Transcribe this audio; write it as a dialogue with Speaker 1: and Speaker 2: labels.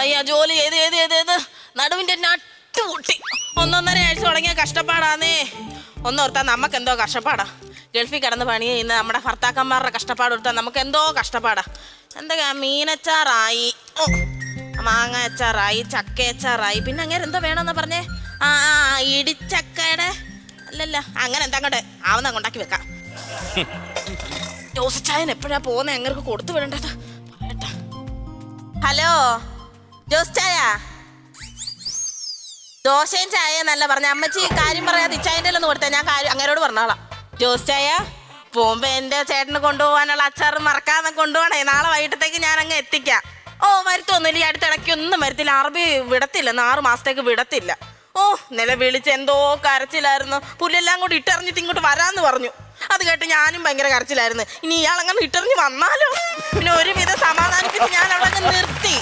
Speaker 1: അയ്യ ജോലി ചെയ്ത് നടുവിന്റെ നട്ടുപൊട്ടി 1.5 ആഴ്ച തുടങ്ങിയ കഷ്ടപ്പാടാന്നേ. ഒന്നോർത്താ നമുക്ക് എന്തോ കഷ്ടപ്പാടാ. ഗൾഫിൽ കിടന്ന് പണി ചെയ്യുന്ന നമ്മുടെ ഭർത്താക്കന്മാരുടെ കഷ്ടപ്പാട് ഓർത്താൽ നമുക്ക് എന്തോ കഷ്ടപ്പാടാ. എന്തൊക്കെയാ മീനച്ചാറായി, മാങ്ങ അച്ചാറായി, ചക്ക അച്ചാറായി, പിന്നെ അങ്ങനെ എന്തോ വേണമെന്നാ പറഞ്ഞേ? ഇടിച്ചക്കയുടെ അല്ലല്ല, അങ്ങനെ എന്താ അങ്ങോട്ട് ആവുന്ന ഉണ്ടാക്കി വെക്കാം. ജോസിച്ചായൻ എപ്പോഴാ പോകുന്നത്? എങ്ങനെ കൊടുത്തു വിടേണ്ടത്? ഹലോ ജോസിച്ചായ, ദോശയും ചായ എന്നല്ല പറഞ്ഞ. അമ്മച്ചി കാര്യം പറയാതെ ഇച്ചായൻ്റെ ഒന്ന് കൊടുത്തേ, ഞാൻ കാര്യം അങ്ങനോട് പറഞ്ഞോളാം. ജോസിച്ചായ പോകുമ്പോ എൻ്റെ ചേട്ടന് കൊണ്ടുപോകാനുള്ള അച്ചാറ് മറക്കാതെ കൊണ്ടുപോകണേ. നാളെ വൈകിട്ടത്തേക്ക് ഞാൻ അങ്ങ് എത്തിക്കാം. ഓ വരുത്തൊന്നുമില്ല, ഈ അടുത്തിടയ്ക്ക് ഒന്നും വരത്തില്ല. അറബി വിടത്തില്ല, 6 മാസത്തേക്ക് വിടത്തില്ല. ഓ നില വിളിച്ച് എന്തോ കരച്ചിലായിരുന്നു. പുല്ലെല്ലാം കൂടി ഇട്ടെറിഞ്ഞിട്ട് ഇങ്ങോട്ട് വരാന്ന് പറഞ്ഞു. അത് കേട്ട് ഞാനും ഭയങ്കര കരച്ചിലായിരുന്നു. ഇനി ഇയാളങ്ങനെ ഇട്ടെറിഞ്ഞ് വന്നാലോ? പിന്നെ ഒരുവിധം സമാധാനിപ്പിച്ച് ഞാൻ അവിടെ നിർത്തി.